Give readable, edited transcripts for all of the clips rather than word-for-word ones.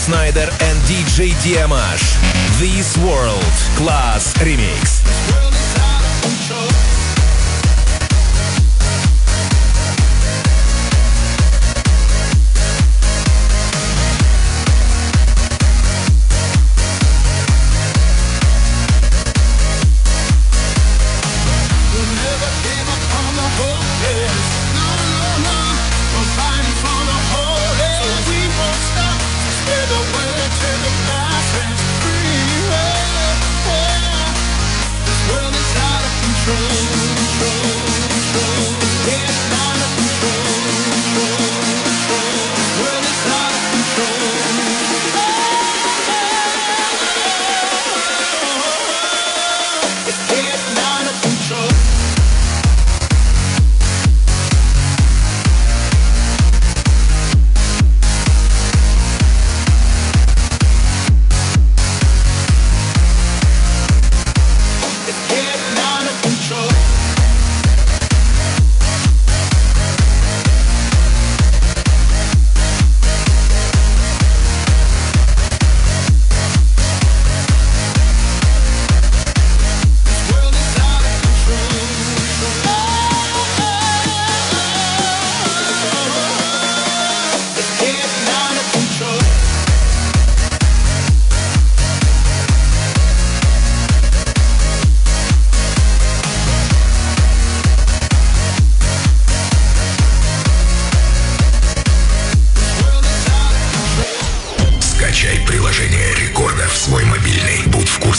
Snyder and DJ Diamash. This World Class Remix.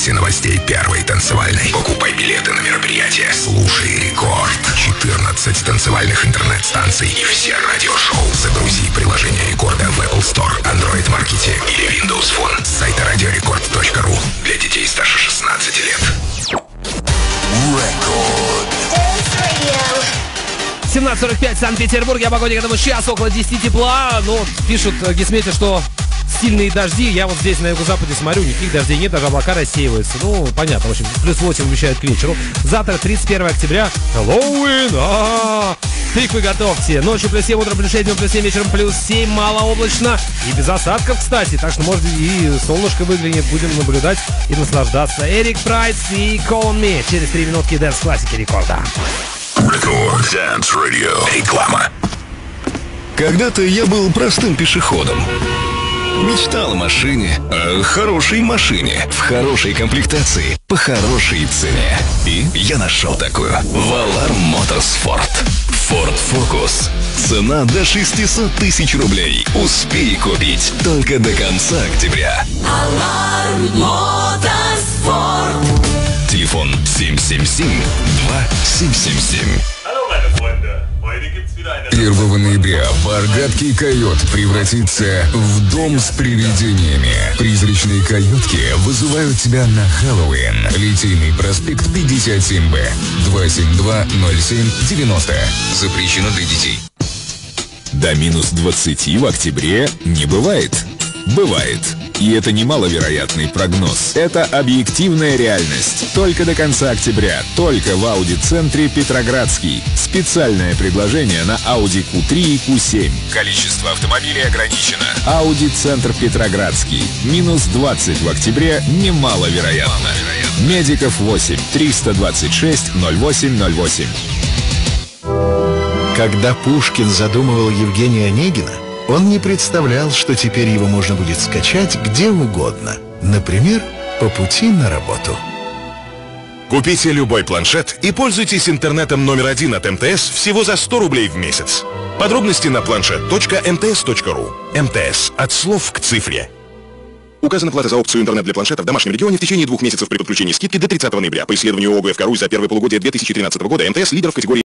Новостей первой танцевальной. Покупай билеты на мероприятие. Слушай Рекорд. 14 танцевальных интернет-станций и все радиошоу. Загрузи приложение Рекорда в Apple Store, Android Market или Windows Phone с сайта radiorecord.ru для детей старше 16 лет. Рекорд. 17:45 в Санкт-Петербурге. О погоде к этому часу около 10 тепла. Ну, пишут гисметы, что сильные дожди. Я вот здесь на юго-западе смотрю, никаких дождей нет, даже облака рассеиваются. Ну, понятно, в общем, плюс 8 обещают к вечеру. Завтра, 31 октября, Хэллоуин! Тыквы готовьте. Ночью плюс 7, утром плюс 6, днем плюс 7, вечером плюс 7, малооблачно. И без осадков, кстати. Так что, может, и солнышко выглянет. Будем наблюдать и наслаждаться. Эрик Прайс и Call on Me. Через 3 минутки дэнс-классики рекорда. Рекорд Dance Radio. Реклама. Когда-то я был простым пешеходом. Мечтал о машине, о хорошей машине, в хорошей комплектации, по хорошей цене. И я нашел такую. Valar Motorsport. Ford Focus. Цена до 600 тысяч рублей. Успей купить только до конца октября. Valar Motorsport. Телефон 777-2777. 1 ноября бар «Гадкий койот» превратится в дом с привидениями. Призрачные койотки вызывают тебя на Хэллоуин. Литейный проспект 57Б. 272-07-90. Запрещено для детей. До минус 20 в октябре не бывает. Бывает. И это немаловероятный прогноз. Это объективная реальность. Только до конца октября. Только в Audi-центре Петроградский. Специальное предложение на Audi Q3 и Q7. Количество автомобилей ограничено. Audi-центр Петроградский. Минус 20 в октябре немаловероятно. Медиков 8 326 0808. Когда Пушкин задумывал Евгения Онегина, он не представлял, что теперь его можно будет скачать где угодно. Например, по пути на работу. Купите любой планшет и пользуйтесь интернетом номер 1 от МТС всего за 100 рублей в месяц. Подробности на planshet.mts.ru. МТС. От слов к цифре. Указана плата за опцию интернет для планшета в домашнем регионе в течение 2 месяцев при подключении скидки до 30 ноября. По исследованию ОГФК Русь за первое полугодие 2013 года МТС лидер в категории